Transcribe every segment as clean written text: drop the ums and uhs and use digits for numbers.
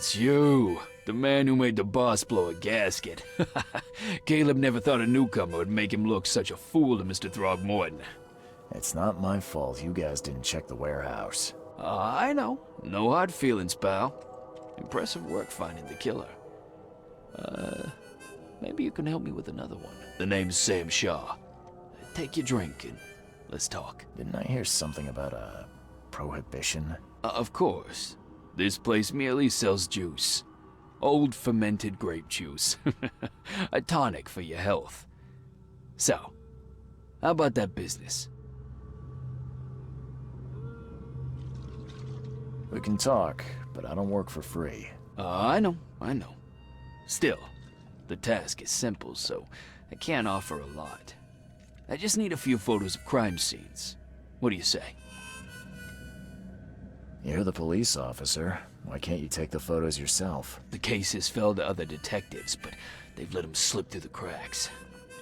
It's you, the man who made the boss blow a gasket. Caleb never thought a newcomer would make him look such a fool to Mr. Throgmorton. It's not my fault you guys didn't check the warehouse. I know. No hard feelings, pal. Impressive work finding the killer. Maybe you can help me with another one. The name's Sam Shaw. Take your drink and let's talk. Didn't I hear something about a prohibition? Of course. This place merely sells juice. Old fermented grape juice. A tonic for your health. So, how about that business? We can talk, but I don't work for free. I know. Still, the task is simple, so I can't offer a lot. I just need a few photos of crime scenes. What do you say? You're the police officer. Why can't you take the photos yourself? The cases fell to other detectives, but they've let them slip through the cracks.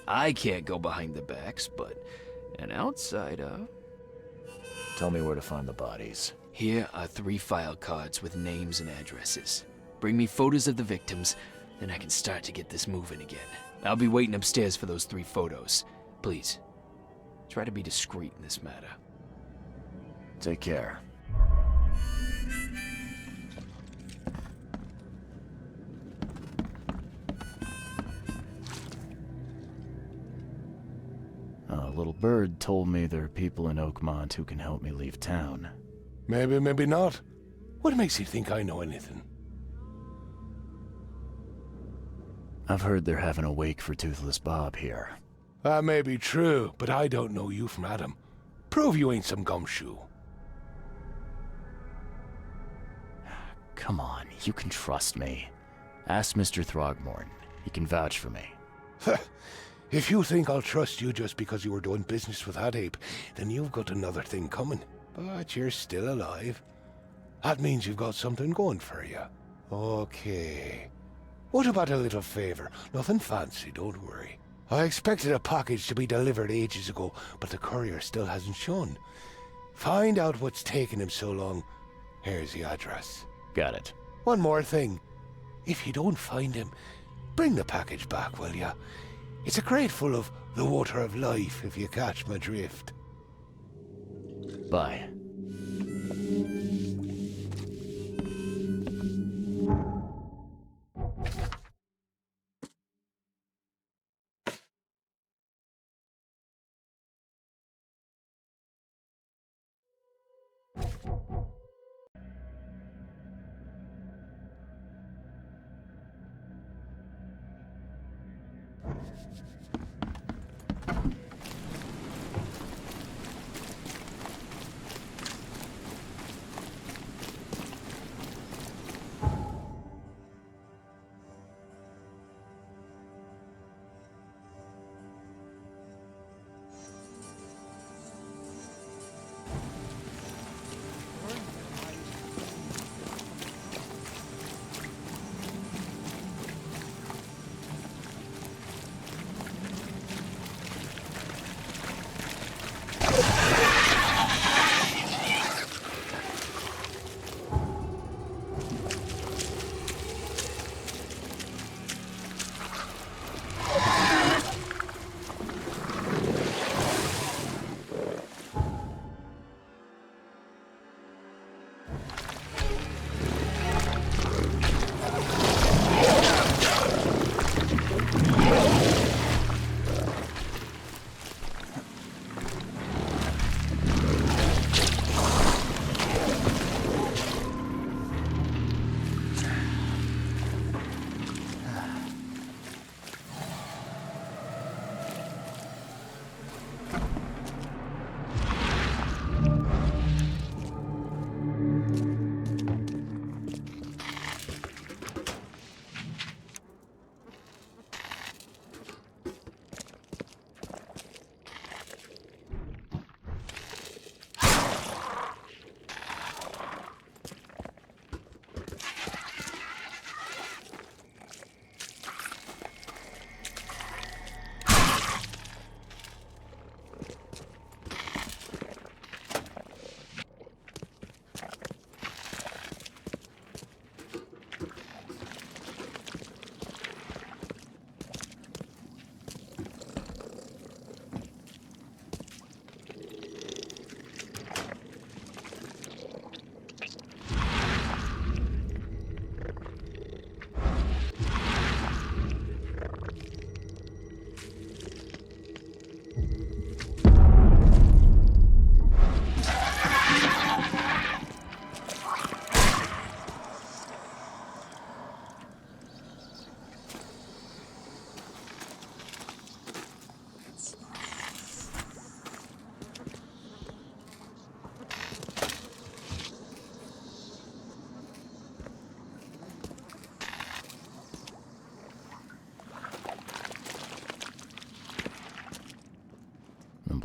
I can't go behind the backs, but an outsider... Tell me where to find the bodies. Here are 3 file cards with names and addresses. Bring me photos of the victims, then I can start to get this moving again. I'll be waiting upstairs for those 3 photos. Please, try to be discreet in this matter. Take care. A little bird told me there are people in Oakmont who can help me leave town. Maybe, maybe not. What makes you think I know anything? I've heard they're having a wake for Toothless Bob here. That may be true, but I don't know you from Adam. Prove you ain't some gumshoe. Come on, you can trust me. Ask Mr. Throgmorton. He can vouch for me. If you think I'll trust you just because you were doing business with that ape, then you've got another thing coming. But you're still alive. That means you've got something going for you. Okay. What about a little favor? Nothing fancy, don't worry. I expected a package to be delivered ages ago, but the courier still hasn't shown. Find out what's taking him so long. Here's the address. Got it. One more thing. If you don't find him, bring the package back, will ya? It's a crate full of the water of life, if you catch my drift. Bye.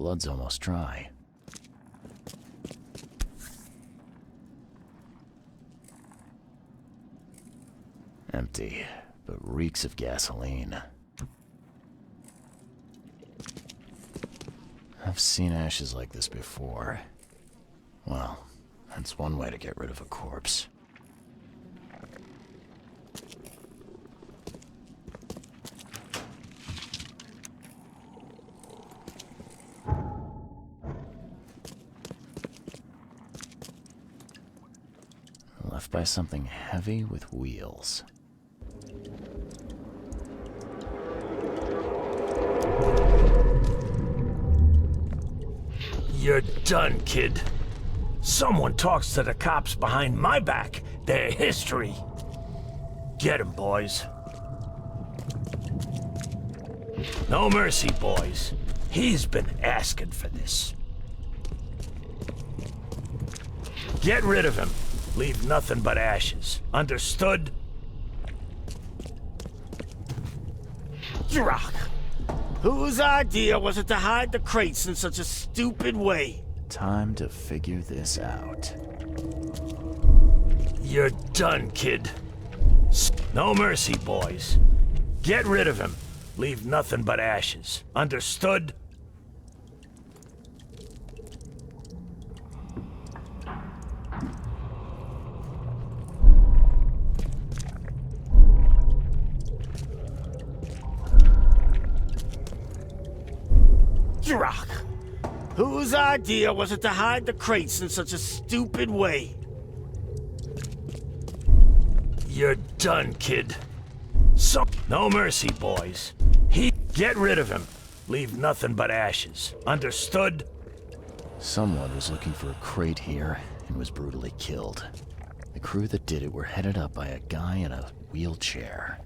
blood's almost dry. Empty, but reeks of gasoline. I've seen ashes like this before. Well, that's one way to get rid of a corpse. Left by something heavy with wheels. You're done, kid. Someone talks to the cops behind my back. Their history. Get 'em, boys. No mercy, boys. He's been asking for this. Get rid of him. Leave nothing but ashes. Understood? Drock. Whose idea was it to hide the crates in such a stupid way? Time to figure this out. You're done, kid. No mercy, boys. Get rid of him. Leave nothing but ashes. Understood? Drock. Whose idea was it to hide the crates in such a stupid way? You're done, kid. No mercy, boys. Get rid of him. Leave nothing but ashes. Understood? Someone was looking for a crate here and was brutally killed. The crew that did it were headed up by a guy in a wheelchair.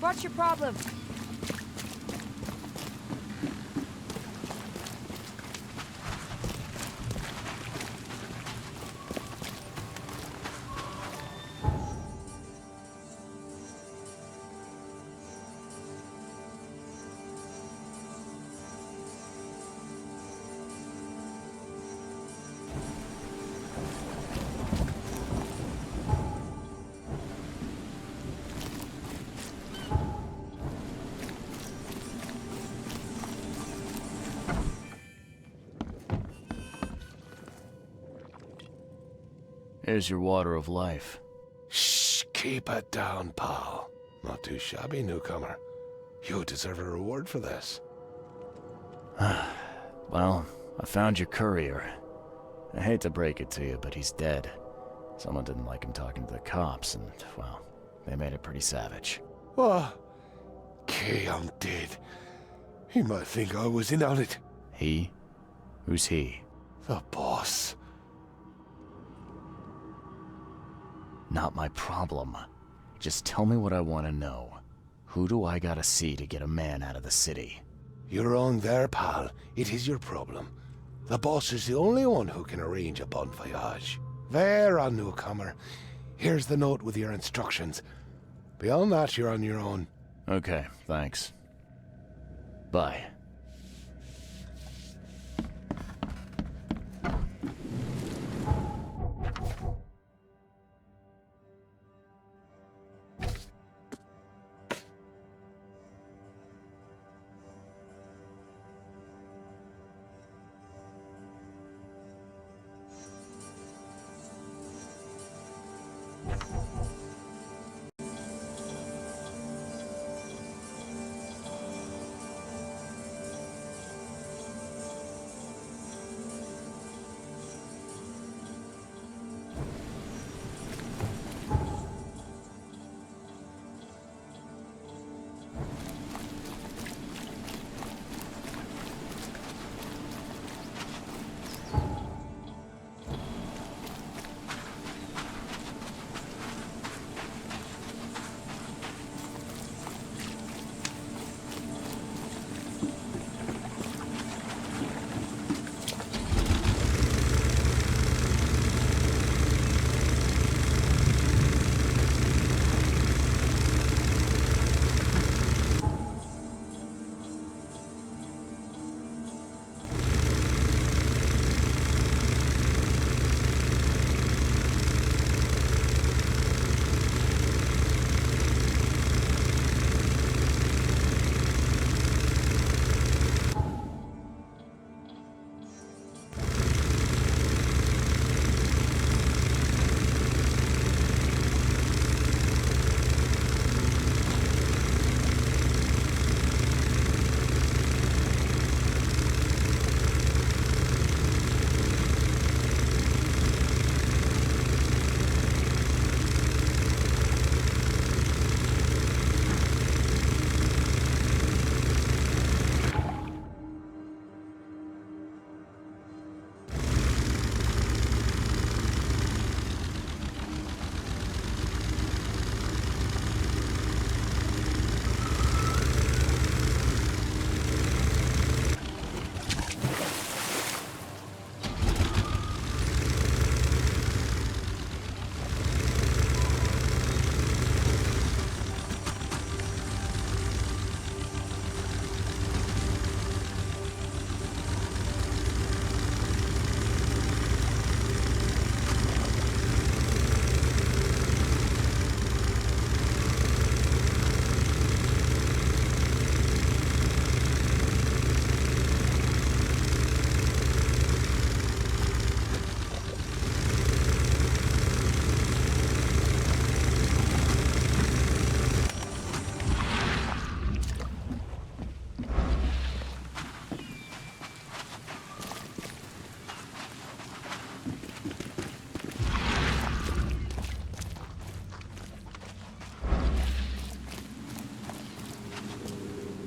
What's your problem? Here's your water of life. Shh, keep it down, pal. Not too shabby, newcomer. You deserve a reward for this. Well, I found your courier. I hate to break it to you, but he's dead. Someone didn't like him talking to the cops, and, well, they made it pretty savage. What? I'm dead. He might think I was in on it. He? Who's he? The boss. Not my problem. Just tell me what I want to know. Who do I gotta see to get a man out of the city? You're wrong there, pal. It is your problem. The boss is the only one who can arrange a bon voyage. There, on newcomer. Here's the note with your instructions. Beyond that, you're on your own. Okay, thanks. Bye.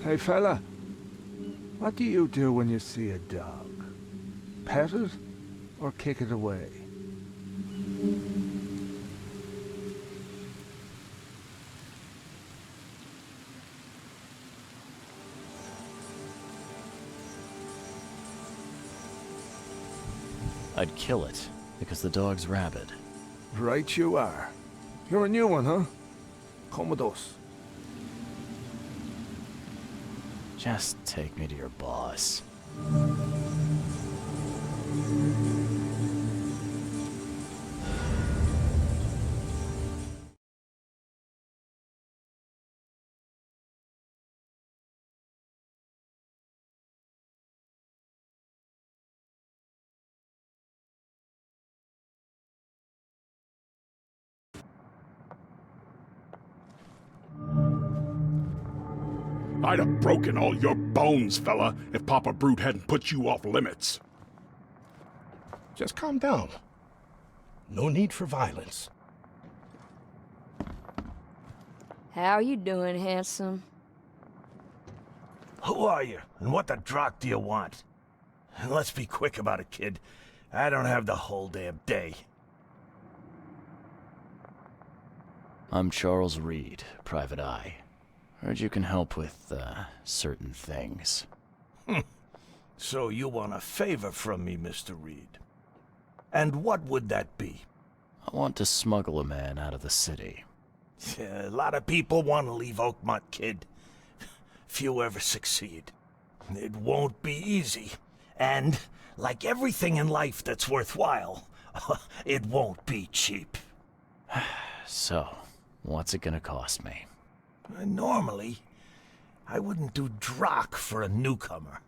Hey fella, what do you do when you see a dog? Pet it or kick it away? I'd kill it, because the dog's rabid. Right you are. You're a new one, huh? Come with us. Just take me to your boss. I'd have broken all your bones, fella, if Papa Brute hadn't put you off limits. Just calm down. No need for violence. How you doing, handsome? Who are you, and what the drock do you want? And let's be quick about it, kid. I don't have the whole damn day. I'm Charles Reed, Private Eye. Heard you can help with, certain things. So you want a favor from me, Mr. Reed. And what would that be? I want to smuggle a man out of the city. Yeah, a lot of people want to leave Oakmont, kid. Few ever succeed. It won't be easy. And, like everything in life that's worthwhile, it won't be cheap. So, what's it gonna cost me? Normally, I wouldn't do drock for a newcomer.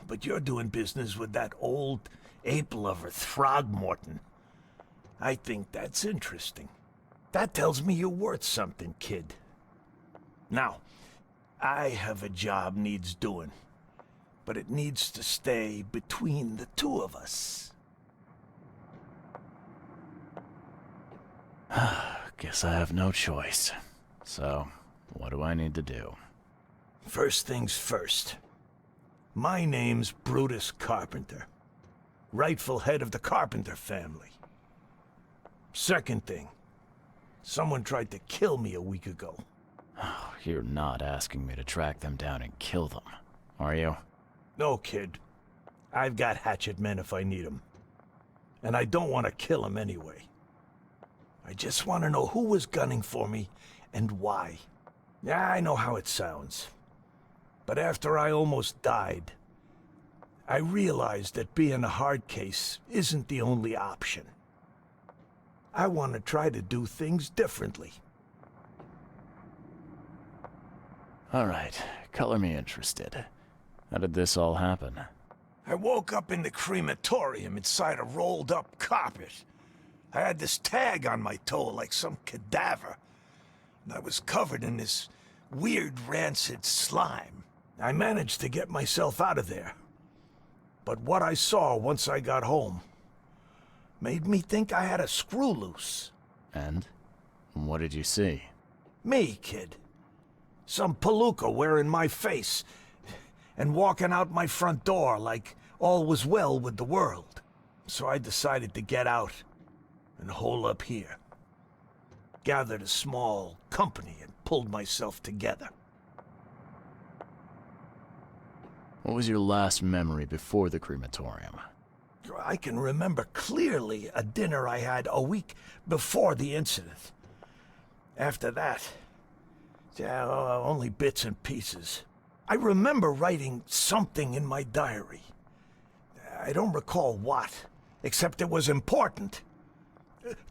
But you're doing business with that old ape-lover Throgmorton. I think that's interesting. That tells me you're worth something, kid. Now, I have a job needs doing, but it needs to stay between the two of us. Guess I have no choice. So, what do I need to do? First things first. My name's Brutus Carpenter, rightful head of the Carpenter family. Second thing, someone tried to kill me a week ago. Oh, you're not asking me to track them down and kill them, are you? No, kid. I've got hatchet men if I need them. And I don't want to kill them anyway. I just want to know who was gunning for me and why. Yeah, I know how it sounds. But after I almost died, I realized that being a hard case isn't the only option. I want to try to do things differently. Alright, color me interested. How did this all happen? I woke up in the crematorium inside a rolled-up carpet. I had this tag on my toe like some cadaver, and I was covered in this weird rancid slime. I managed to get myself out of there. But what I saw once I got home made me think I had a screw loose. And? What did you see? Me, kid. Some palooka wearing my face and walking out my front door like all was well with the world. So I decided to get out and hole up here. Gathered a small company and pulled myself together. What was your last memory before the crematorium? I can remember clearly a dinner I had a week before the incident. After that, only bits and pieces. I remember writing something in my diary. I don't recall what, except it was important.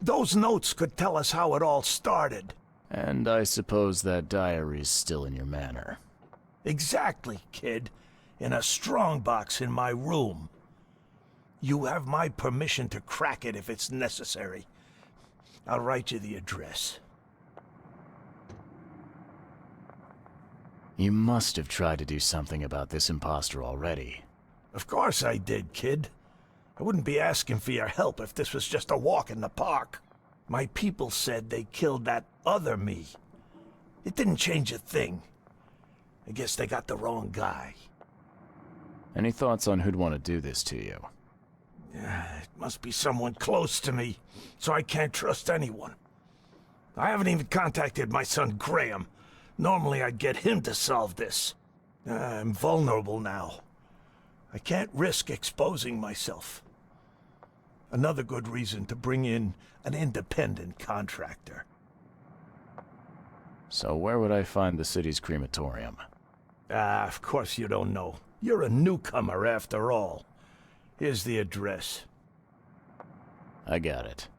Those notes could tell us how it all started. And I suppose that diary's still in your manor. Exactly, kid. In a strongbox in my room. You have my permission to crack it if it's necessary. I'll write you the address. You must have tried to do something about this imposter already. Of course I did, kid. I wouldn't be asking for your help if this was just a walk in the park. My people said they killed that other me. It didn't change a thing. I guess they got the wrong guy. Any thoughts on who'd want to do this to you? It must be someone close to me, so I can't trust anyone. I haven't even contacted my son Graham. Normally I'd get him to solve this. I'm vulnerable now. I can't risk exposing myself. Another good reason to bring in an independent contractor. So where would I find the city's crematorium? Of course you don't know. You're a newcomer after all. Here's the address. I got it.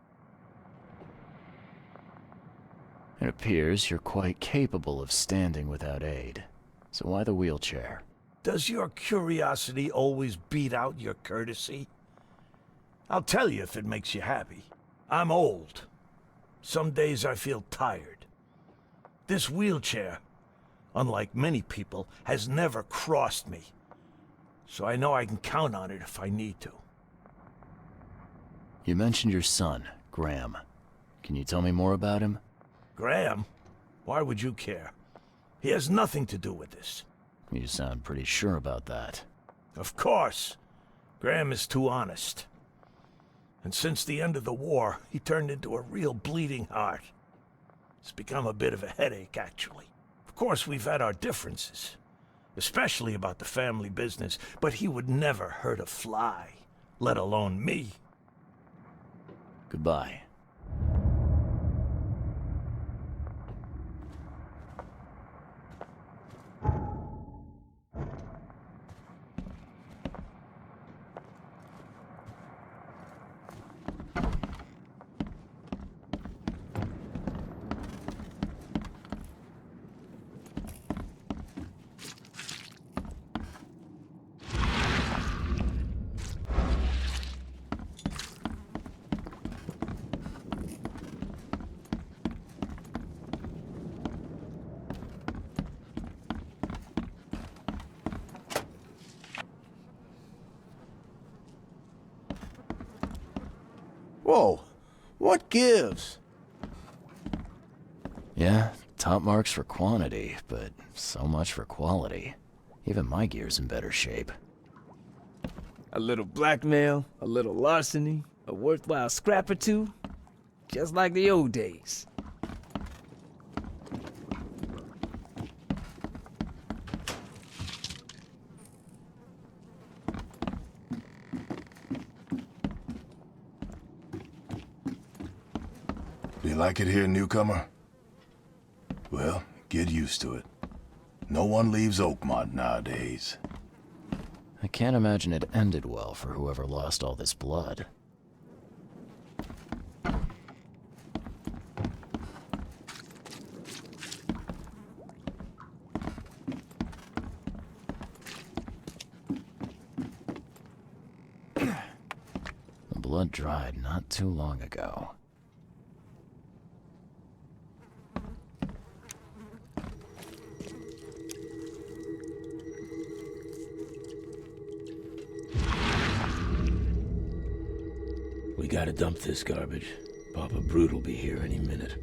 It appears you're quite capable of standing without aid. So why the wheelchair? Does your curiosity always beat out your courtesy? I'll tell you if it makes you happy. I'm old. Some days I feel tired. This wheelchair, unlike many people, has never crossed me. So I know I can count on it if I need to. You mentioned your son, Graham. Can you tell me more about him? Graham? Why would you care? He has nothing to do with this. You sound pretty sure about that. Of course. Graham is too honest. And since the end of the war, he turned into a real bleeding heart. It's become a bit of a headache, actually. Of course, we've had our differences. Especially about the family business, but he would never hurt a fly, let alone me. Goodbye. Whoa, what gives? Yeah, top marks for quantity, but so much for quality. Even my gear's in better shape. A little blackmail, a little larceny, a worthwhile scrap or two. Just like the old days. Do you like it here, newcomer? Well, get used to it. No one leaves Oakmont nowadays. I can't imagine it ended well for whoever lost all this blood. The blood dried not too long ago. We gotta dump this garbage. Papa Brute will be here any minute.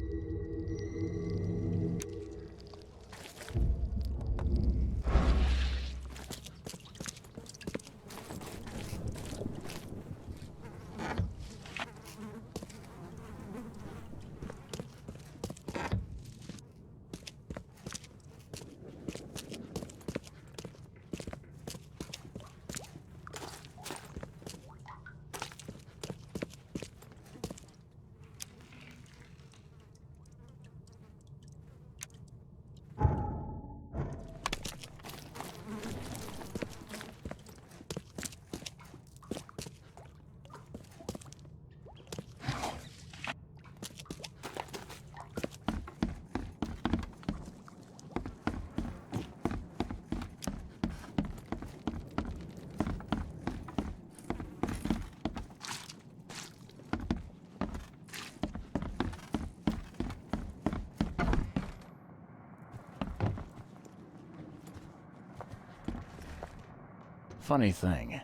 Funny thing,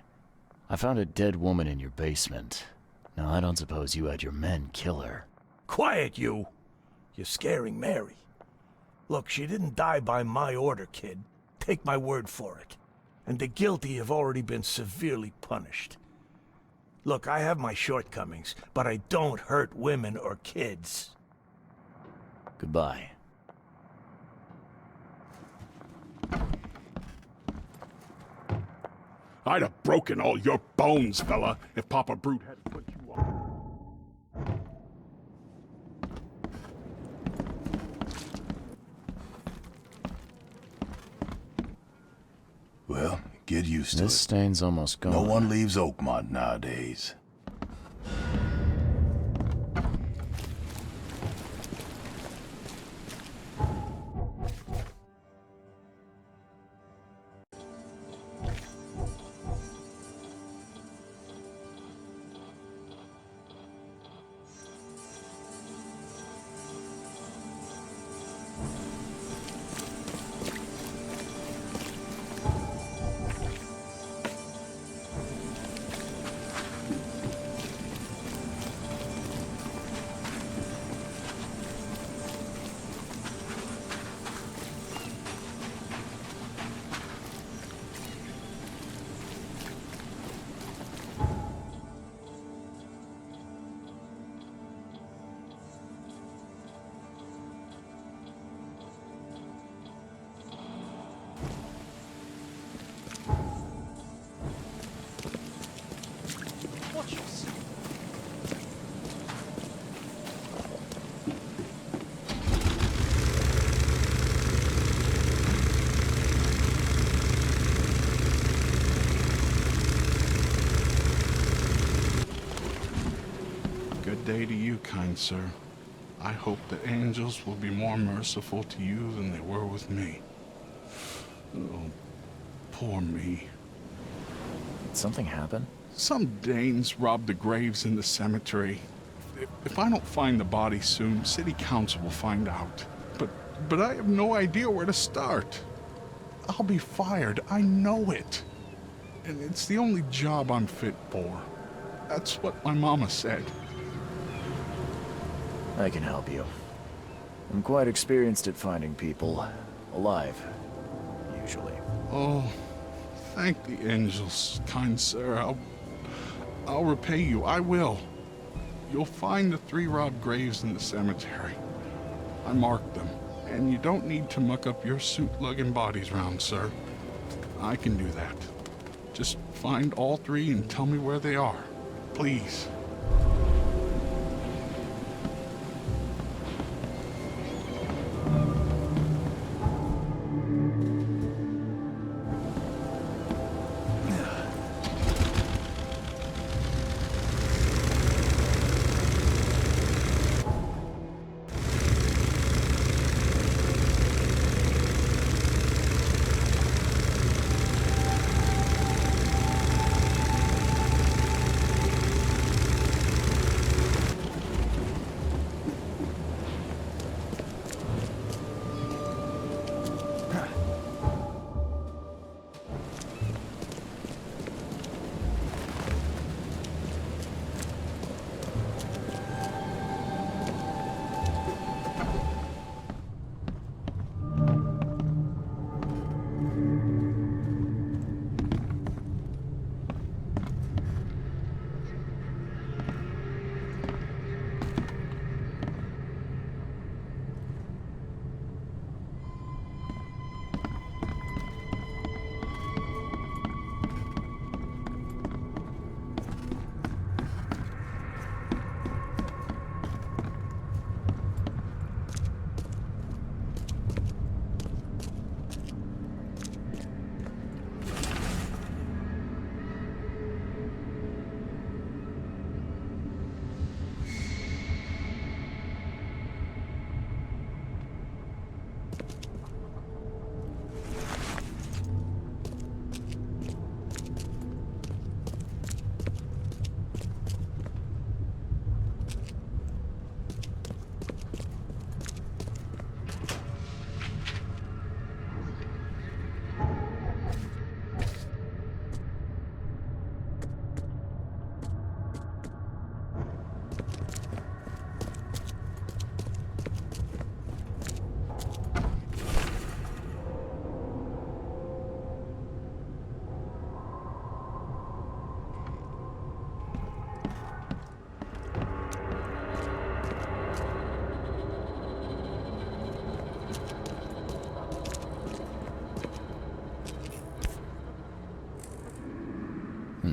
I found a dead woman in your basement. Now, I don't suppose you had your men kill her. Quiet, you! You're scaring Mary. Look, she didn't die by my order, kid. Take my word for it. And the guilty have already been severely punished. Look, I have my shortcomings, but I don't hurt women or kids. Goodbye. I'd have broken all your bones, fella, if Papa Brute hadn't put you on. Well, get used to it. This stain's almost gone. No one leaves Oakmont nowadays. Good day to you, kind sir. I hope the angels will be more merciful to you than they were with me. Oh, poor me. Did something happen? Some Danes robbed the graves in the cemetery. If I don't find the body soon, city council will find out. But I have no idea where to start. I'll be fired, I know it. And it's the only job I'm fit for. That's what my mama said. I can help you. I'm quite experienced at finding people alive, usually. Oh, thank the angels, kind sir. I'll repay you. I will. You'll find the 3 robbed graves in the cemetery. I marked them, and you don't need to muck up your suit-lugging bodies round, sir. I can do that. Just find all 3 and tell me where they are. Please.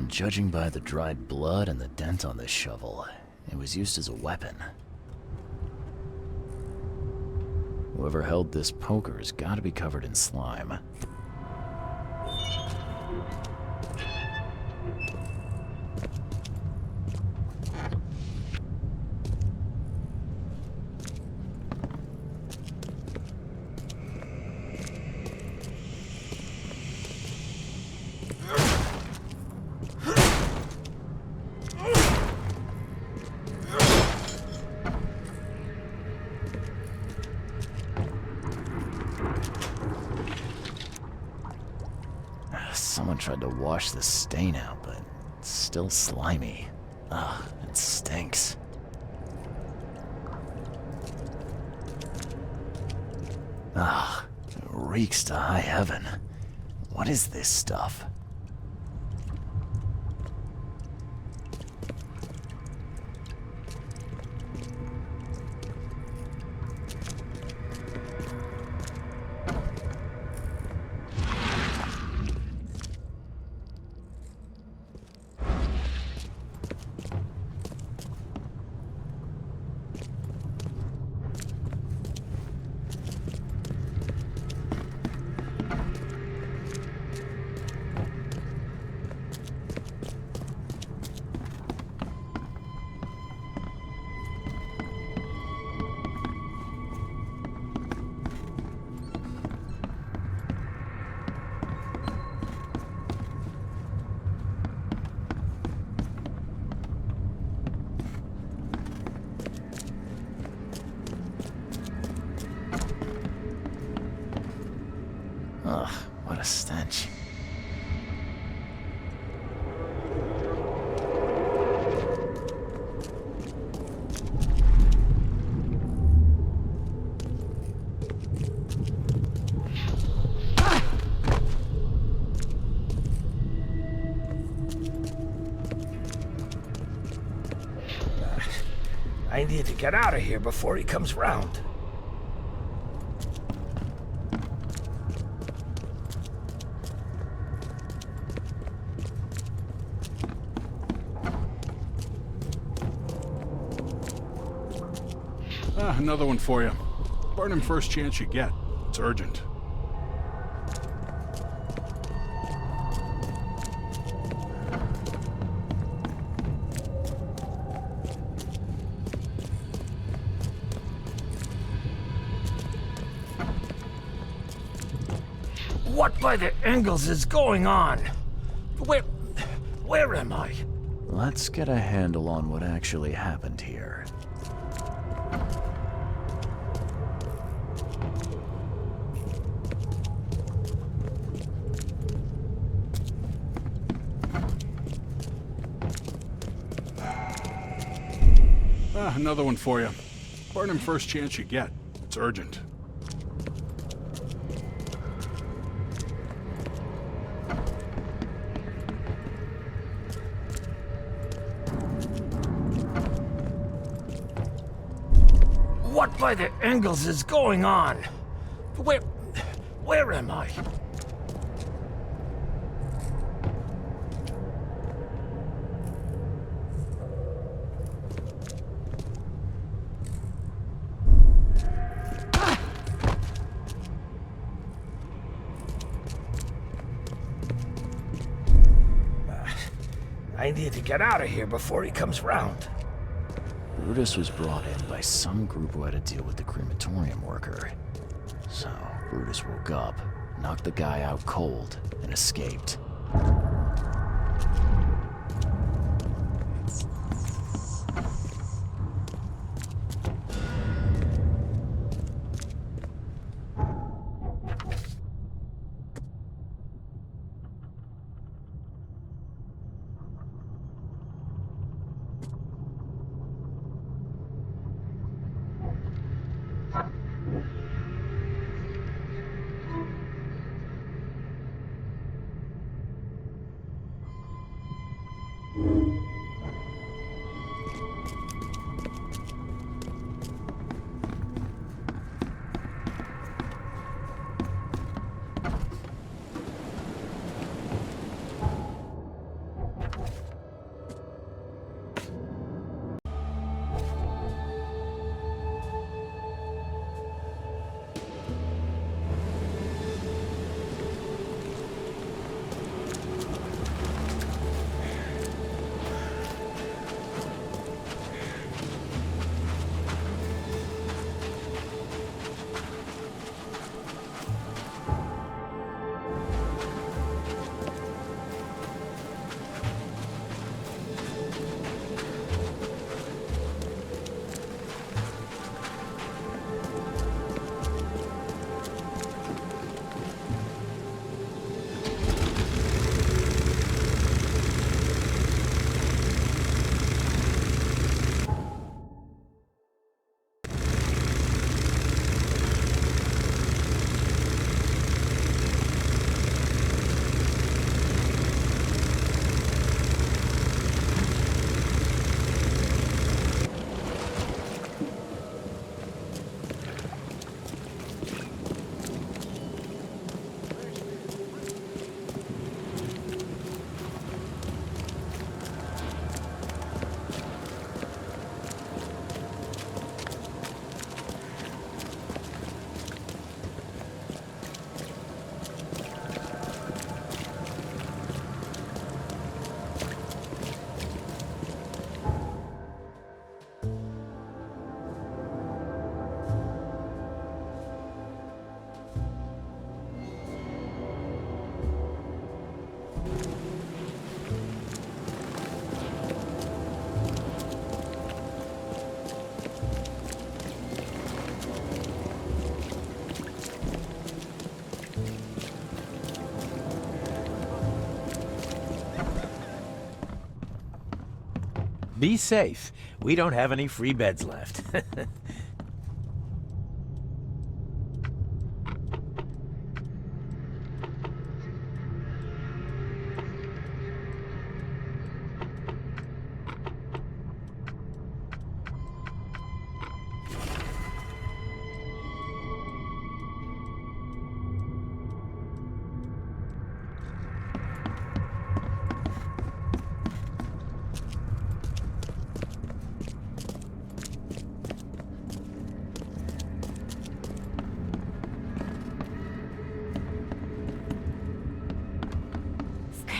Judging by the dried blood and the dent on this shovel, it was used as a weapon. Whoever held this poker has got to be covered in slime. Someone tried to wash the stain out, but it's still slimy. Ugh, it stinks. Ugh, it reeks to high heaven. What is this stuff? Ugh, what a stench. I need to get out of here before he comes round. Another one for you. Burn him first chance you get. It's urgent. What by the angles is going on? Where am I? Let's get a handle on what actually happened here. Another one for you. Burn him first chance you get. It's urgent. What by the angles is going on? Where am I? I need to get out of here before he comes round. Brutus was brought in by some group who had to deal with the crematorium worker. So, Brutus woke up, knocked the guy out cold, and escaped. Be safe. We don't have any free beds left.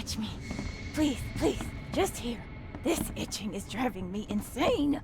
touch me. Please, please, just here. This itching is driving me insane.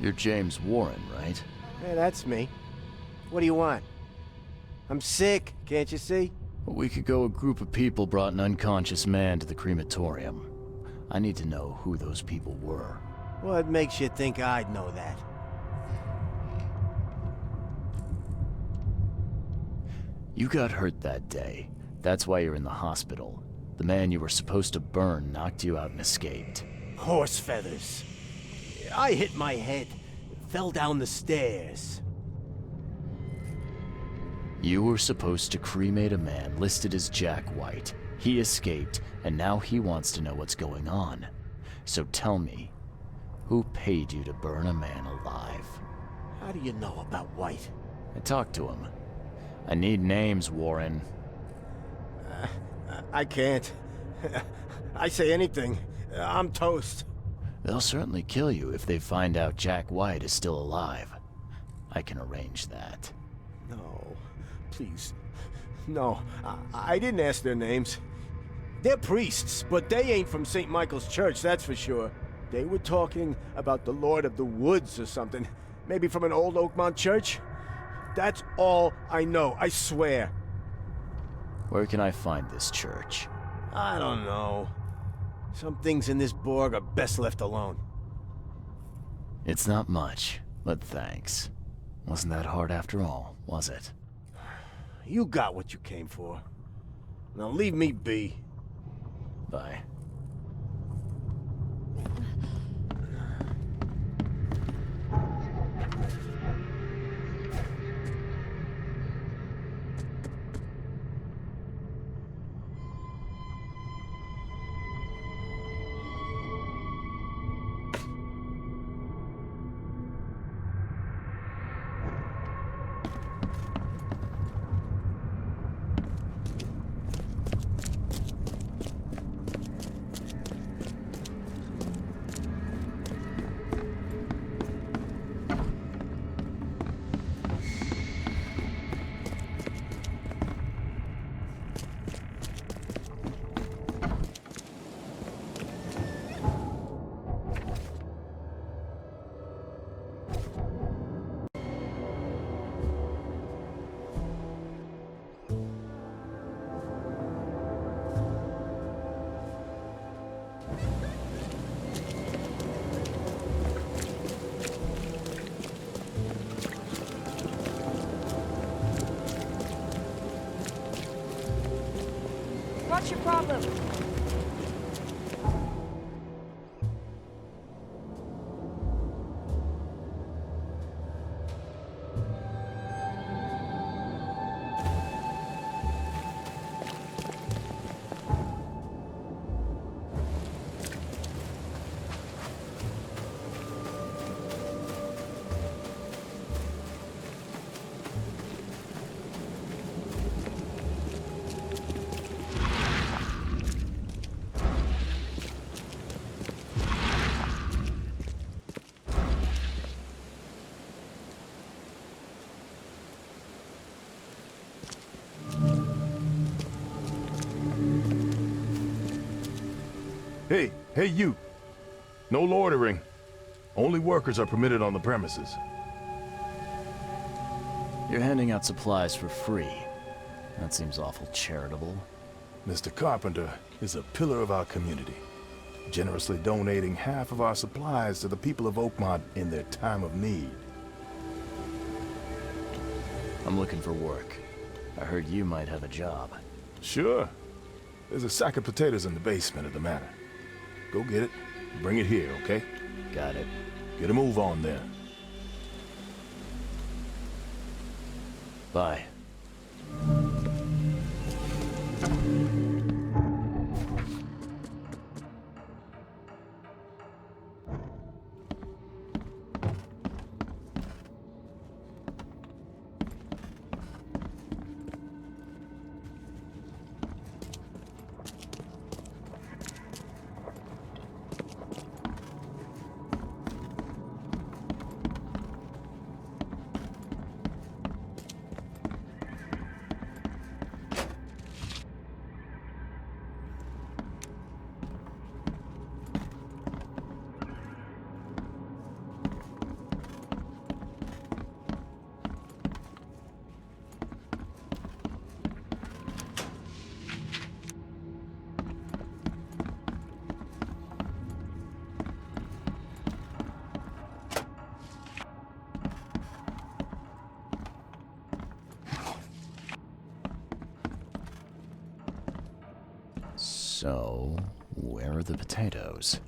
You're James Warren, right? Hey, that's me. What do you want? I'm sick, can't you see? A week ago, a group of people brought an unconscious man to the crematorium. I need to know who those people were. What makes you think I'd know that? You got hurt that day. That's why you're in the hospital. The man you were supposed to burn knocked you out and escaped. Horse feathers. I hit my head. Fell down the stairs. You were supposed to cremate a man listed as Jack White. He escaped, and now he wants to know what's going on. So tell me, who paid you to burn a man alive? How do you know about White? I talked to him. I need names, Warren. I can't. I say anything. I'm toast. They'll certainly kill you if they find out Jack White is still alive. I can arrange that. No, please. No, I didn't ask their names. They're priests, but they ain't from St. Michael's Church, that's for sure. They were talking about the Lord of the Woods or something. Maybe from an old Oakmont church? That's all I know, I swear. Where can I find this church? I don't know. Some things in this Borg are best left alone. It's not much, but thanks. Wasn't that hard after all, was it? You got what you came for. Now leave me be. Bye. What's your problem? Hey you! No loitering. Only workers are permitted on the premises. You're handing out supplies for free. That seems awful charitable. Mr. Carpenter is a pillar of our community, generously donating half of our supplies to the people of Oakmont in their time of need. I'm looking for work. I heard you might have a job. Sure. There's a sack of potatoes in the basement of the manor. Go get it. Bring it here, okay? Got it. Get a move on there. Bye. So, where are the potatoes?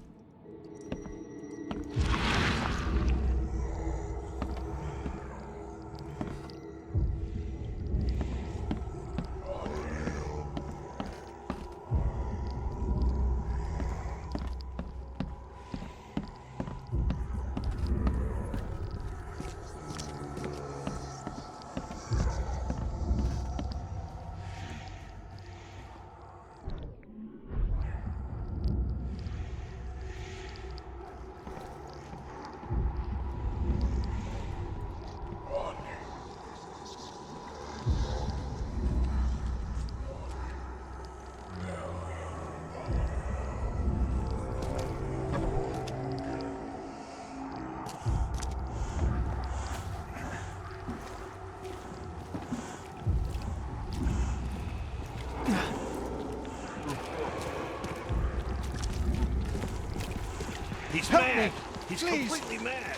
He's mad! He's completely mad!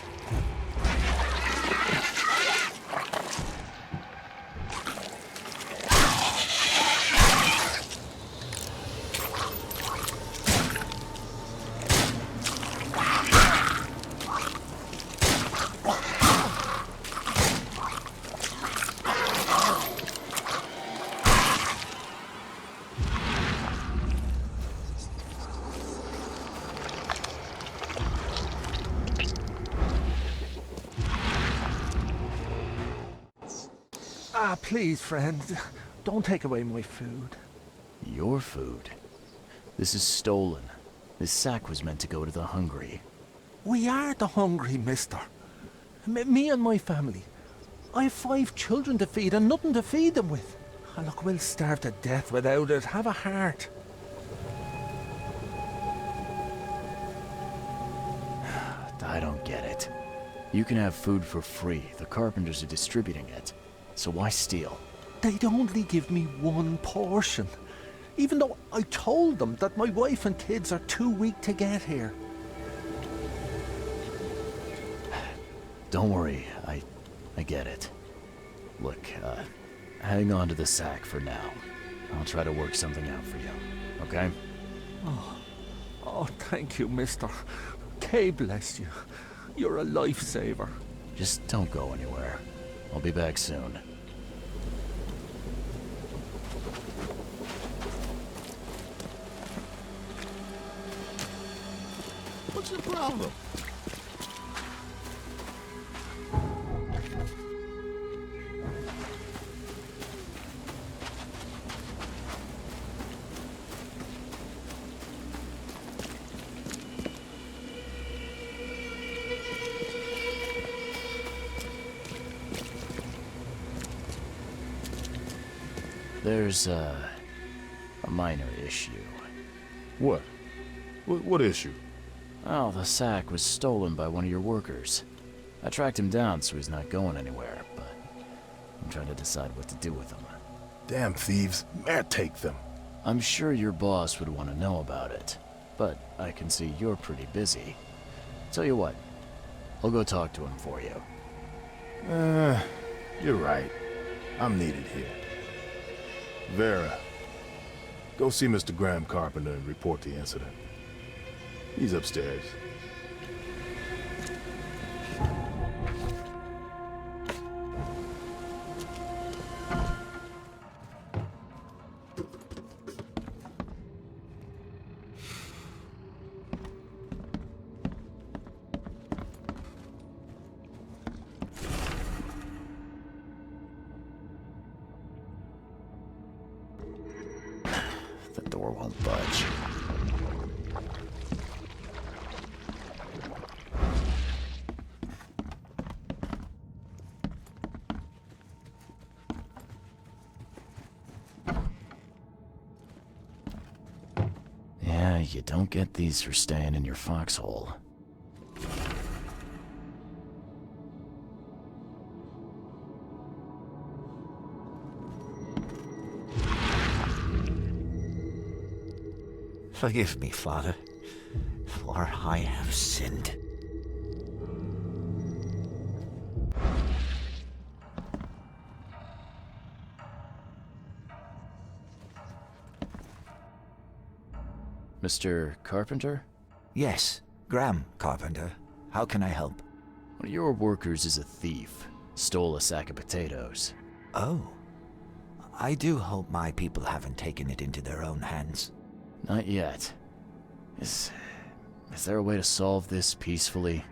Ah, please, friend. Don't take away my food. Your food? This is stolen. This sack was meant to go to the hungry. We are the hungry, mister. Me and my family. I have 5 children to feed and nothing to feed them with. Ah, look, we'll starve to death without it. Have a heart. I don't get it. You can have food for free. The carpenters are distributing it. So why steal? They'd only give me 1 portion. Even though I told them that my wife and kids are too weak to get here. Don't worry, I get it. Look, hang on to the sack for now. I'll try to work something out for you, okay? Oh, thank you, mister. Kay bless you. You're a lifesaver. Just don't go anywhere. I'll be back soon. What's your problem? There's a minor issue. What? What issue? Oh, the sack was stolen by one of your workers. I tracked him down so he's not going anywhere, but I'm trying to decide what to do with him. Damn thieves. Man, take them. I'm sure your boss would want to know about it, but I can see you're pretty busy. Tell you what, I'll go talk to him for you. You're right. I'm needed here. Vera, go see Mr. Graham Carpenter and report the incident. He's upstairs. The door won't budge. Yeah, you don't get these for staying in your foxhole. Forgive me, Father, for I have sinned. Mr. Carpenter? Yes, Graham Carpenter. How can I help? One of your workers is a thief. Stole a sack of potatoes. Oh. I do hope my people haven't taken it into their own hands. Not yet. Is there a way to solve this peacefully?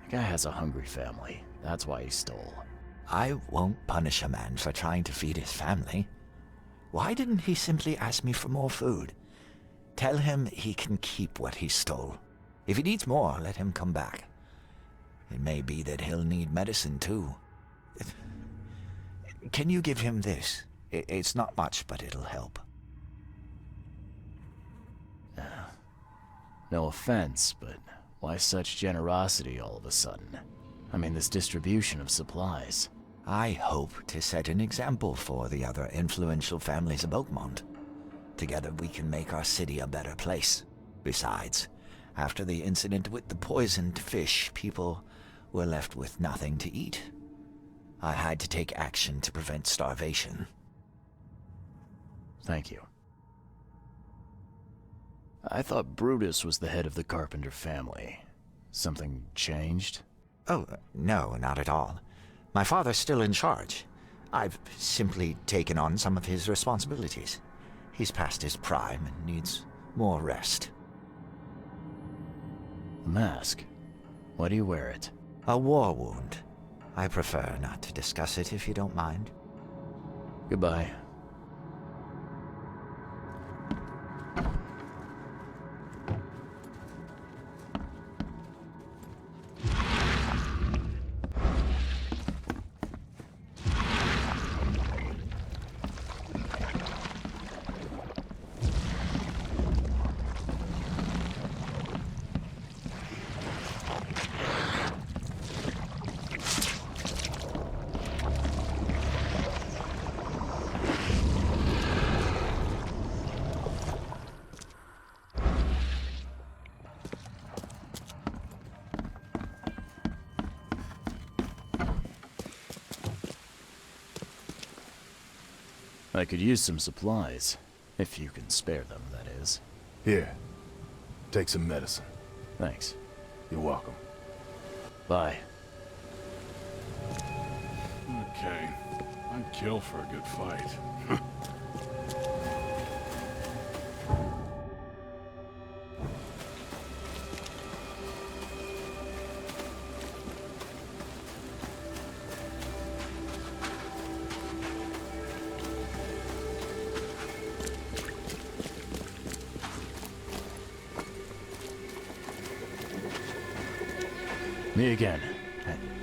The guy has a hungry family. That's why he stole. I won't punish a man for trying to feed his family. Why didn't he simply ask me for more food? Tell him he can keep what he stole. If he needs more, let him come back. It may be that he'll need medicine too. Can you give him this? It's not much, but it'll help. No offense, but why such generosity all of a sudden? I mean, this distribution of supplies. I hope to set an example for the other influential families of Oakmont. Together we can make our city a better place. Besides, after the incident with the poisoned fish, people were left with nothing to eat. I had to take action to prevent starvation. Thank you. I thought Brutus was the head of the Carpenter family. Something changed? Oh, no, not at all. My father's still in charge. I've simply taken on some of his responsibilities. He's past his prime and needs more rest. The mask. Why do you wear it? A war wound. I prefer not to discuss it if you don't mind. Goodbye. I could use some supplies. If you can spare them, that is. Here. Take some medicine. Thanks. You're welcome. Bye. Okay. I'd kill for a good fight. Me again.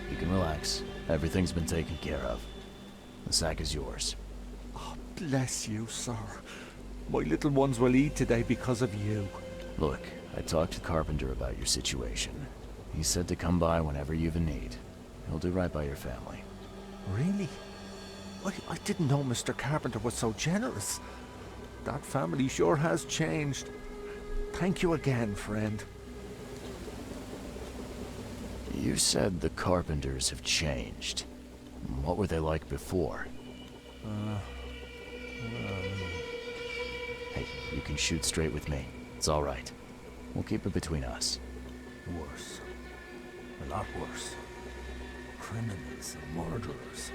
You can relax. Everything's been taken care of. The sack is yours. Oh, bless you, sir. My little ones will eat today because of you. Look, I talked to Carpenter about your situation. He said to come by whenever you've a need. He'll do right by your family. Really? I didn't know Mr. Carpenter was so generous. That family sure has changed. Thank you again, friend. You said the Carpenters have changed. What were they like before? can shoot straight with me. It's all right. We'll keep it between us. Worse. A lot worse. Criminals and murderers.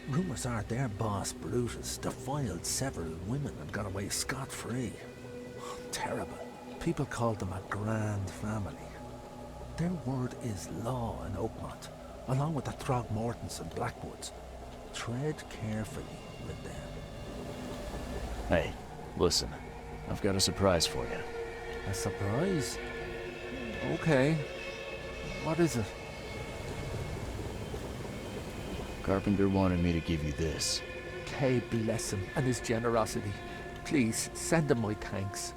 Rumors are their boss, Brutus, defiled several women and got away scot-free. Terrible. People called them a grand family. Their word is law in Oakmont, along with the Throgmortons and Blackwoods. Tread carefully with them. Hey, listen. I've got a surprise for you. A surprise? Okay. What is it? Carpenter wanted me to give you this. Kay bless him and his generosity. Please, send him my thanks.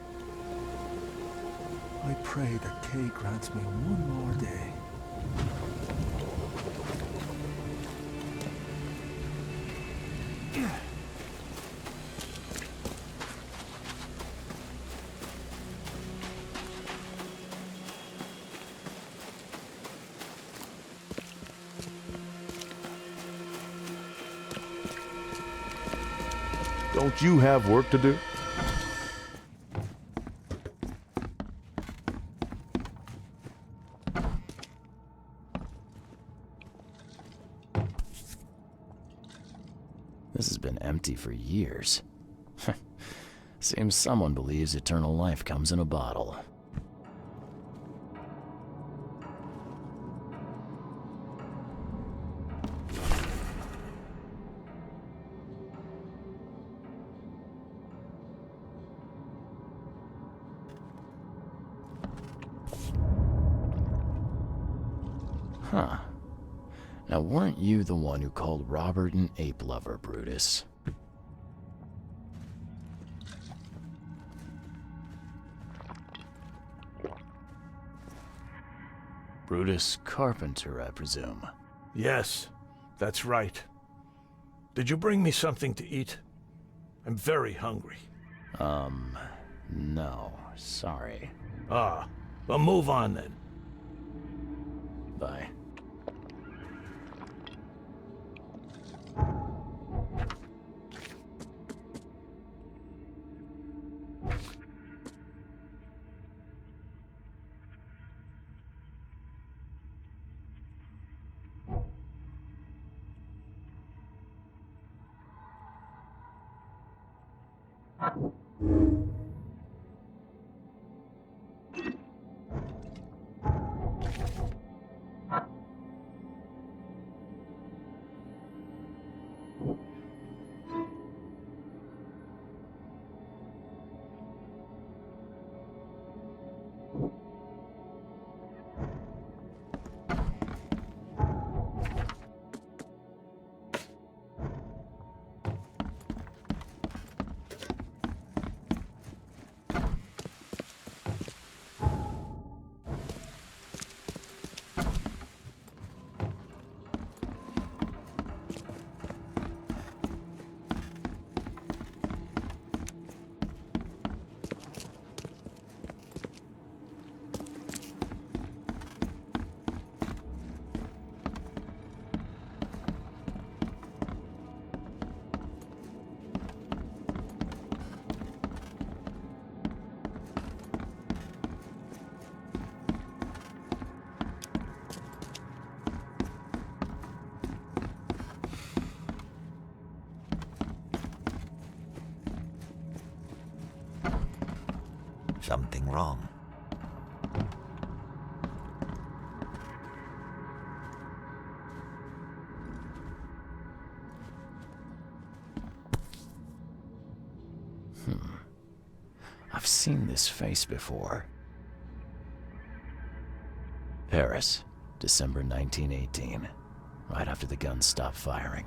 I pray that Kay grants me one more day. Don't you have work to do? This has been empty for years. Seems someone believes eternal life comes in a bottle. Huh. Now, weren't you the one who called Robert an ape lover, Brutus? Brutus Carpenter, I presume. Yes, that's right. Did you bring me something to eat? I'm very hungry. No, sorry. Ah, well, move on then. Bye. Something wrong. I've seen this face before. Paris, December 1918. Right after the guns stopped firing.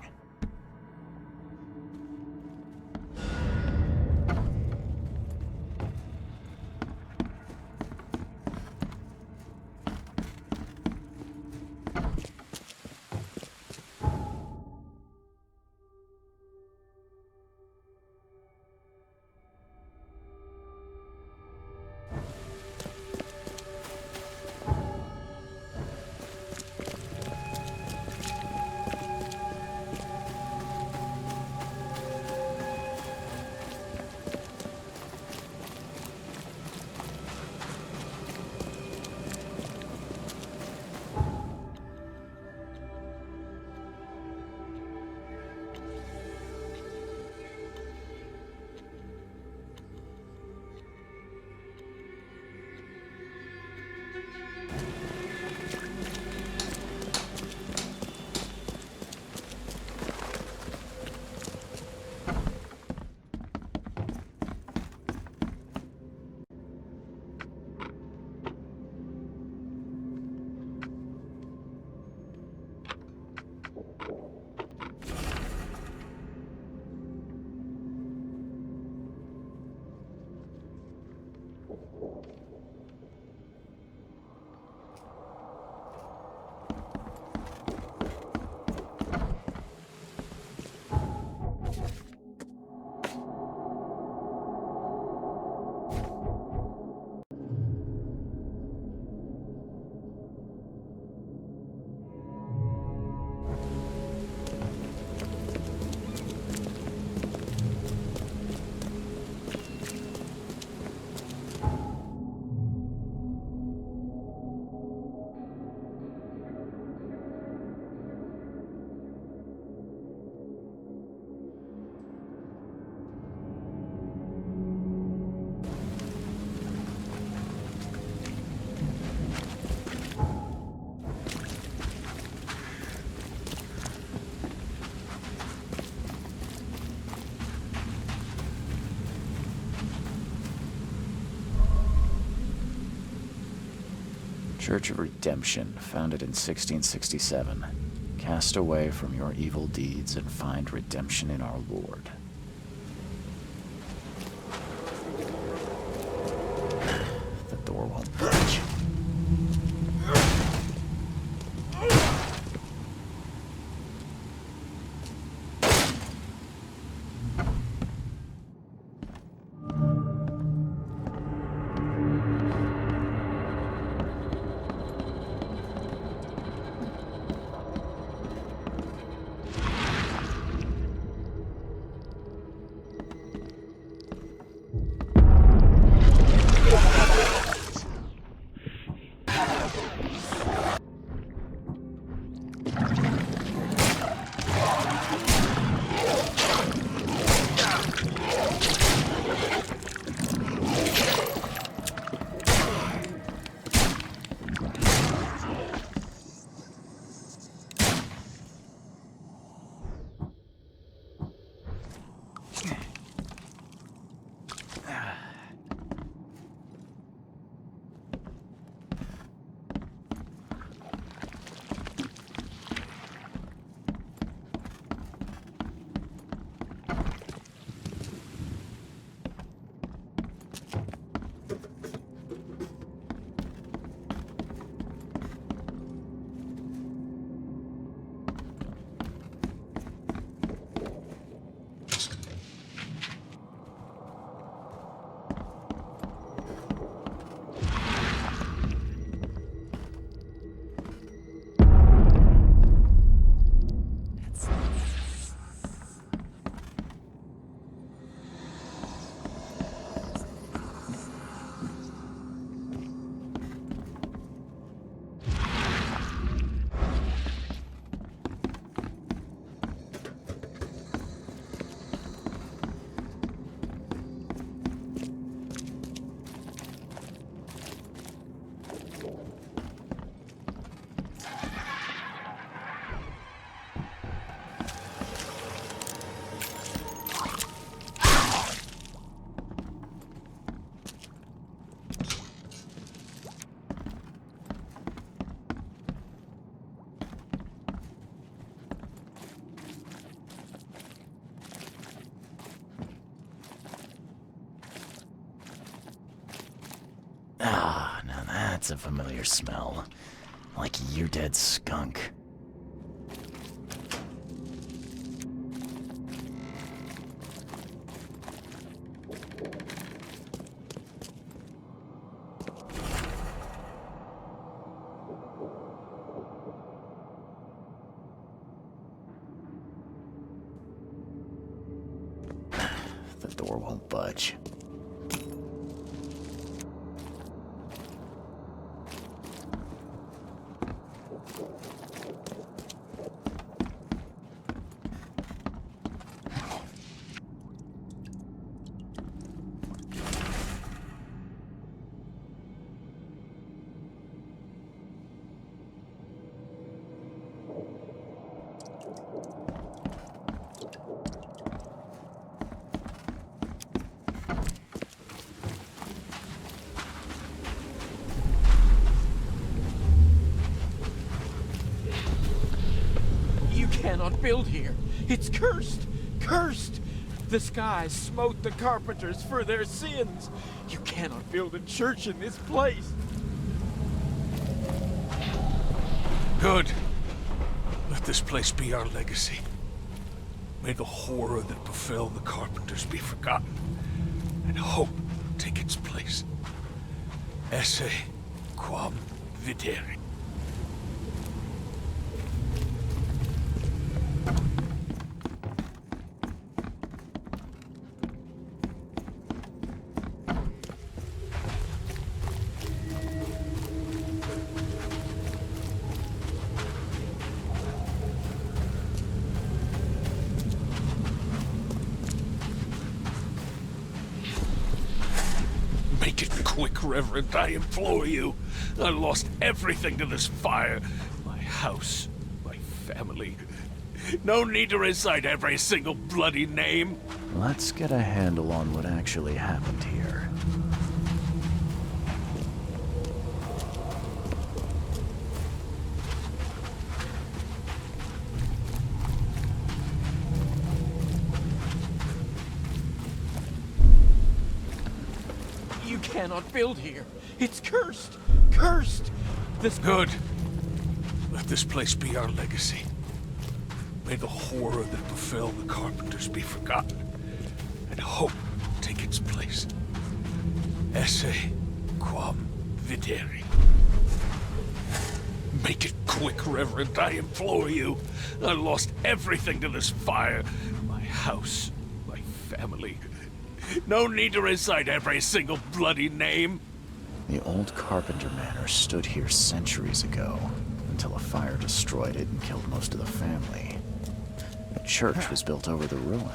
Church of Redemption, founded in 1667. Cast away from your evil deeds and find redemption in our Lord. The door won't budge. Ah, now that's a familiar smell. Like year-dead skunk. The door won't budge. build here. It's cursed! Cursed! The skies smote the carpenters for their sins. You cannot build a church in this place. Good. Let this place be our legacy. May the horror that befell the carpenters be forgotten, and hope take its place. Esse quam videre. Make it quick, Reverend, I implore you. I lost everything to this fire. My house, my family. No need to recite every single bloody name. Let's get a handle on what actually happened here. You cannot build here. It's cursed! Cursed! This Good. Let this place be our legacy. May the horror that befell the carpenters be forgotten, and hope take its place. Esse quam videre. Make it quick, Reverend, I implore you. I lost everything to this fire. My house, my family. No need to recite every single bloody name. The old Carpenter Manor stood here centuries ago, until a fire destroyed it and killed most of the family. A church was built over the ruin.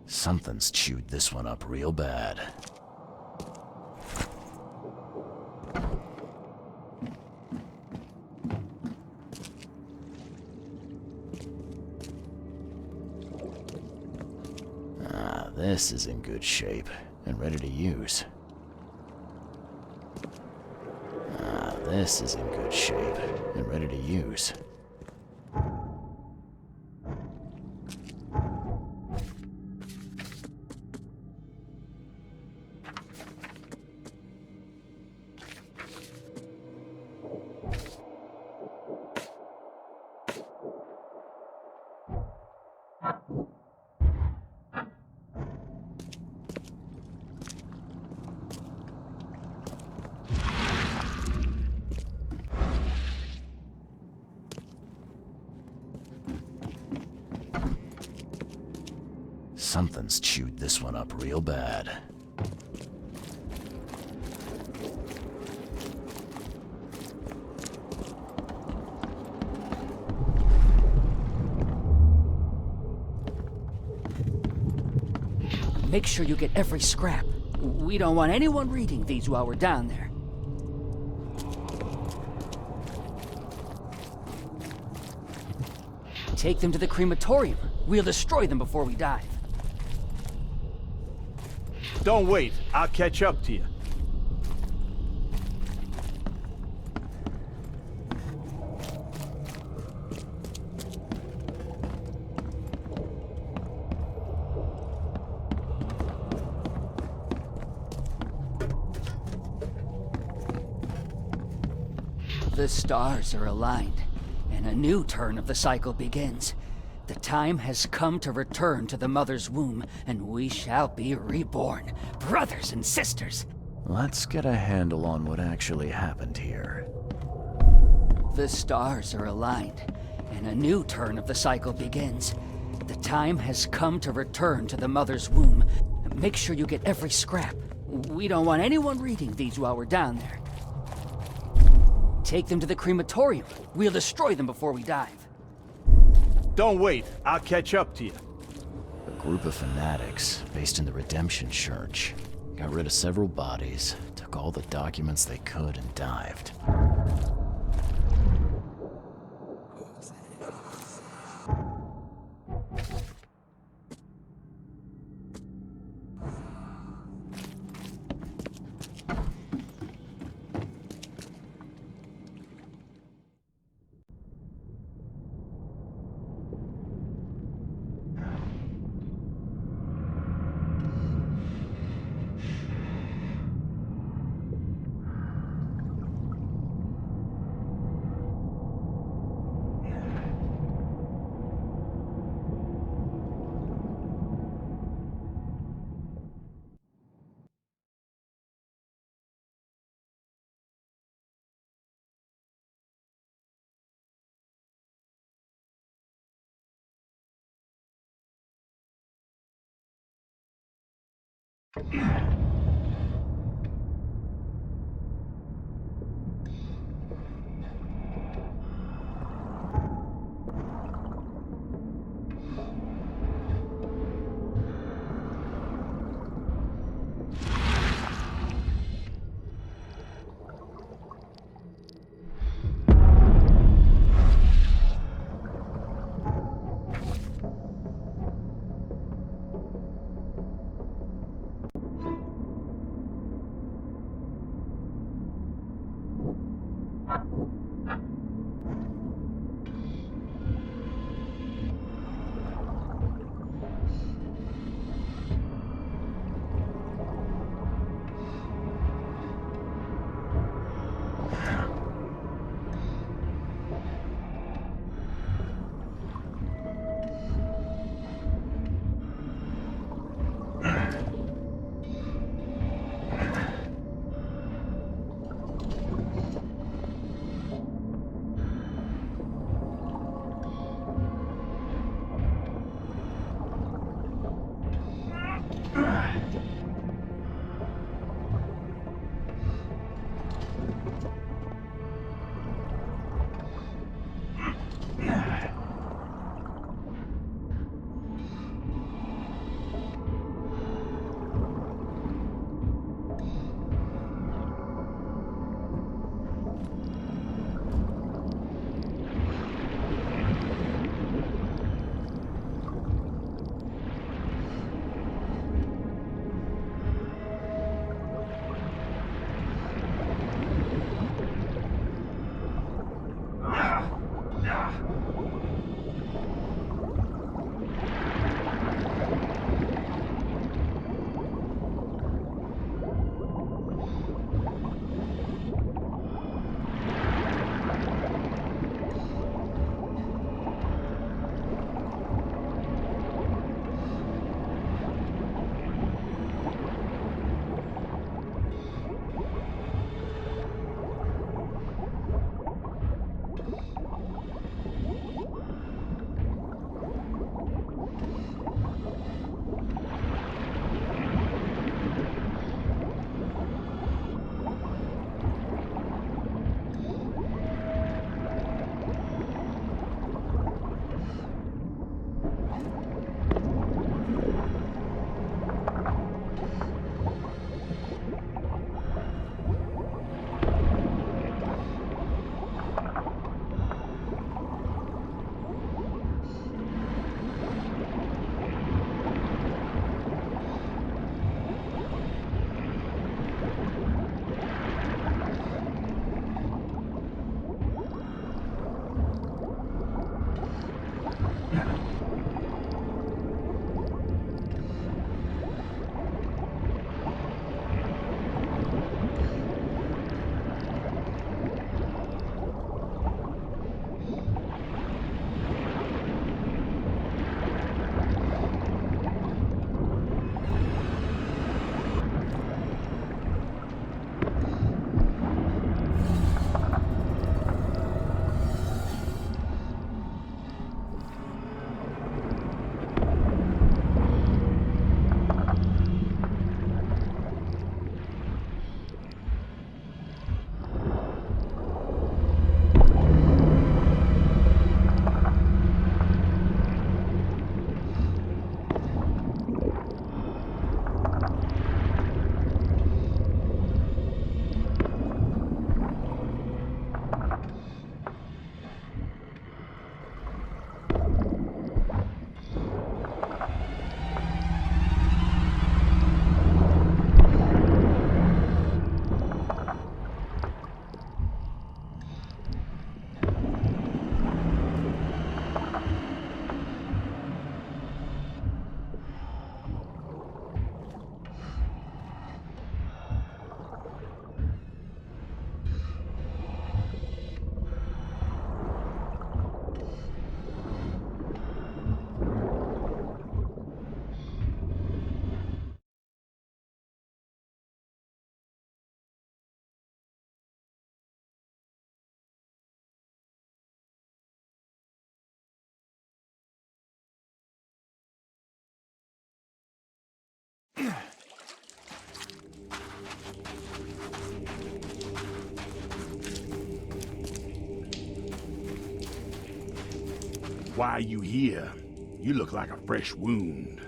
Something's chewed this one up real bad. This is in good shape and ready to use. This is in good shape and ready to use. Something's chewed this one up real bad. Make sure you get every scrap. We don't want anyone reading these while we're down there. Take them to the crematorium. We'll destroy them before we dive. Don't wait. I'll catch up to you. The stars are aligned, and a new turn of the cycle begins. The time has come to return to the mother's womb, and we shall be reborn, brothers and sisters. Let's get a handle on what actually happened here. The stars are aligned, and a new turn of the cycle begins. The time has come to return to the mother's womb. Make sure you get every scrap. We don't want anyone reading these while we're down there. Take them to the crematorium. We'll destroy them before we dive. Don't wait. I'll catch up to you. A group of fanatics based in the Redemption Church got rid of several bodies, took all the documents they could, and dived. Why are you here? You look like a fresh wound.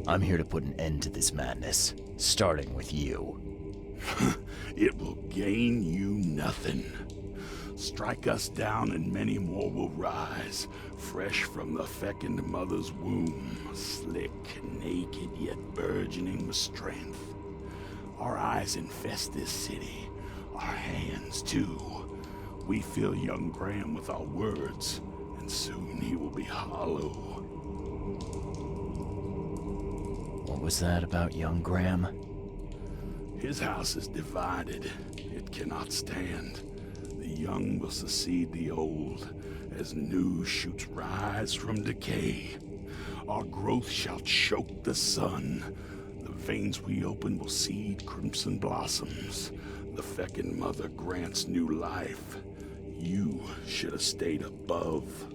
I'm here to put an end to this madness, starting with you. It will gain you nothing. Strike us down and many more will rise, fresh from the fecund mother's womb, slick, naked, yet burgeoning with strength. Our eyes infest this city, our hands too. We fill young Graham with our words, and soon he will be hollow. What was that about young Graham? His house is divided. It cannot stand. The young will succeed the old, as new shoots rise from decay. Our growth shall choke the sun. The veins we open will seed crimson blossoms. The fecund mother grants new life. You should have stayed above.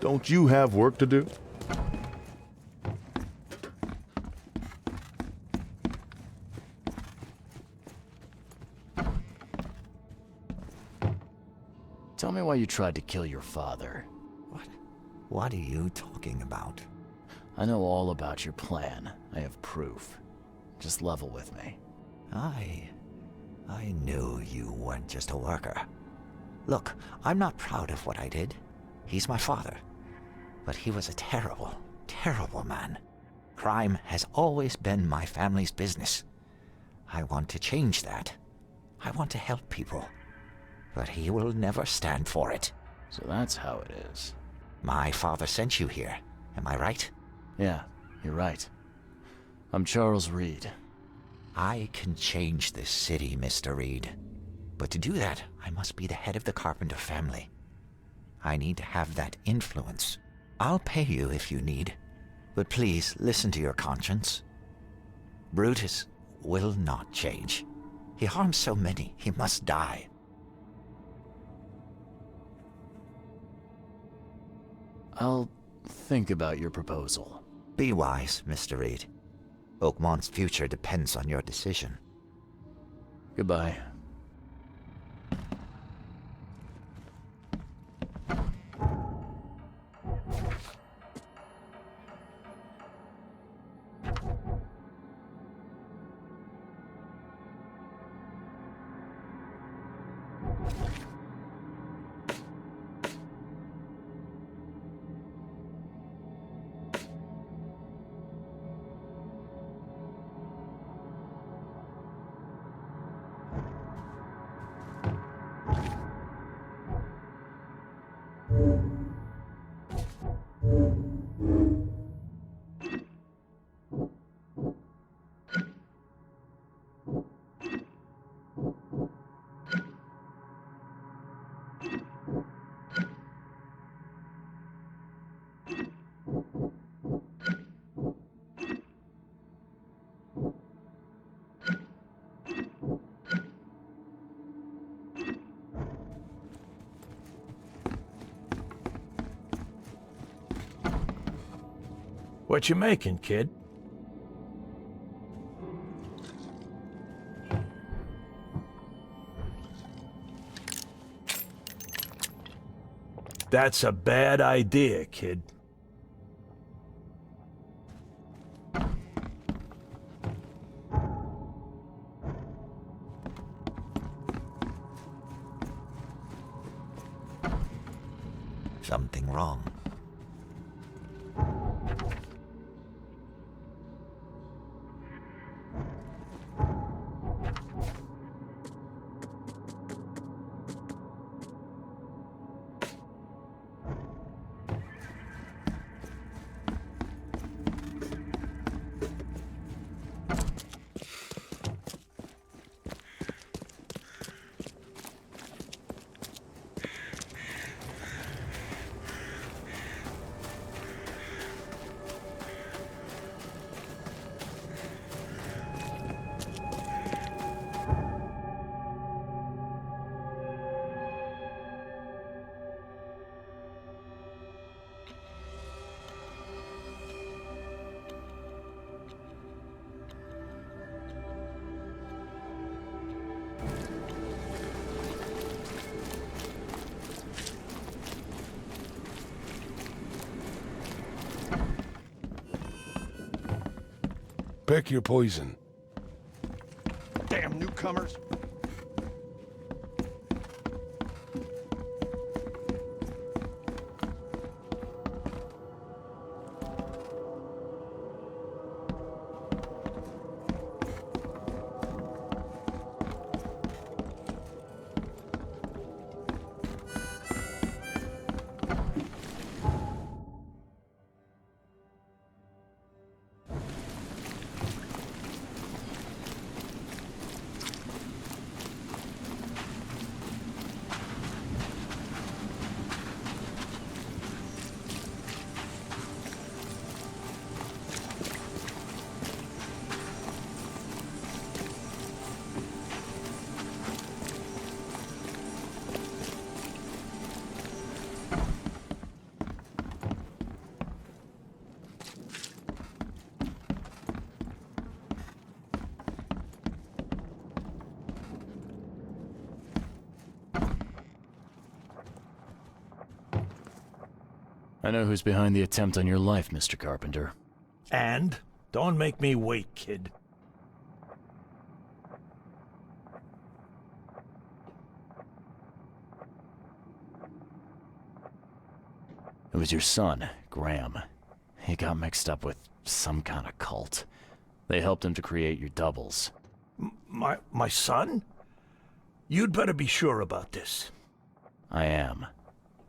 Don't you have work to do? Tell me why you tried to kill your father. What are you talking about? I know all about your plan. I have proof. Just level with me. I knew you weren't just a worker. Look, I'm not proud of what I did. He's my father. But he was a terrible, terrible man. Crime has always been my family's business. I want to change that. I want to help people. But he will never stand for it. So that's how it is. My father sent you here. Am I right? Yeah, you're right. I'm Charles Reed. I can change this city, Mr. Reed. But to do that, I must be the head of the Carpenter family. I need to have that influence. I'll pay you if you need. But please, listen to your conscience. Brutus will not change. He harms so many, he must die. I'll think about your proposal. Be wise, Mr. Reed. Oakmont's future depends on your decision. Goodbye. What you making, kid? That's a bad idea, kid. Something wrong. Pick your poison. Damn newcomers. I know who's behind the attempt on your life, Mr. Carpenter. And? Don't make me wait, kid. It was your son, Graham. He got mixed up with some kind of cult. They helped him to create your doubles. My son? You'd better be sure about this. I am.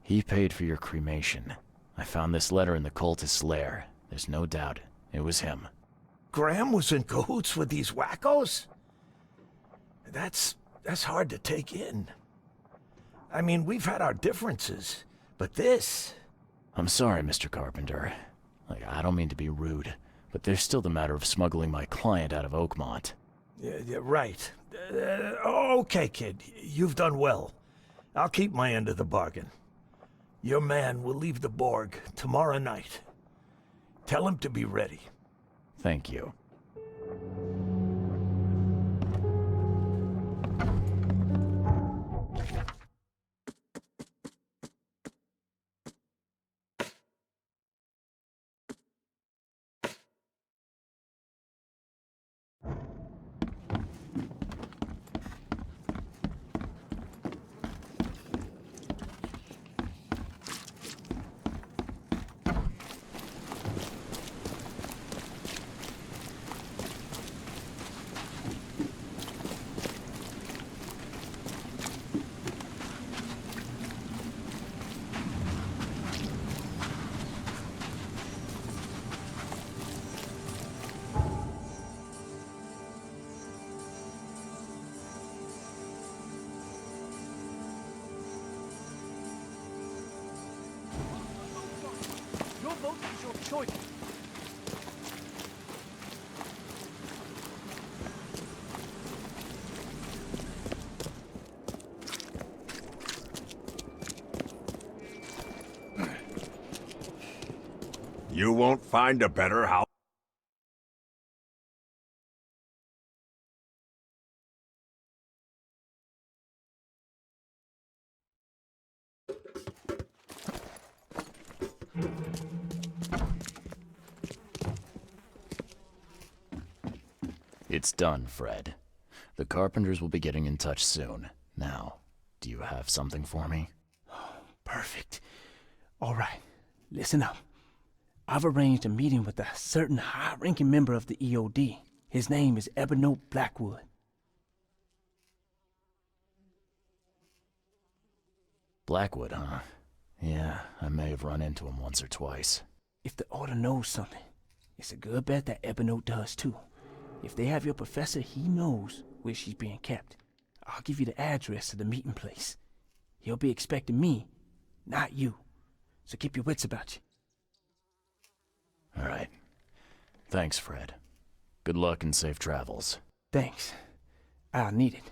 He paid for your cremation. I found this letter in the cultist's lair. There's no doubt it was him. Graham was in cahoots with these wackos? That's hard to take in. I mean, we've had our differences, but this... I'm sorry, Mr. Carpenter. I don't mean to be rude, but there's still the matter of smuggling my client out of Oakmont. Yeah, right. Okay, kid. You've done well. I'll keep my end of the bargain. Your man will leave the Borg tomorrow night. Tell him to be ready. Thank you. Your vote is your choice. You won't find a better house. It's done, Fred. The Carpenters will be getting in touch soon. Now, do you have something for me? Perfect. All right, listen up. I've arranged a meeting with a certain high-ranking member of the EOD. His name is Ebony Blackwood. Blackwood, huh? Yeah, I may have run into him once or twice. If the Order knows something, it's a good bet that Ebony does too. If they have your professor, he knows where she's being kept. I'll give you the address to the meeting place. He'll be expecting me, not you. So keep your wits about you. All right. Thanks, Fred. Good luck and safe travels. Thanks. I'll need it.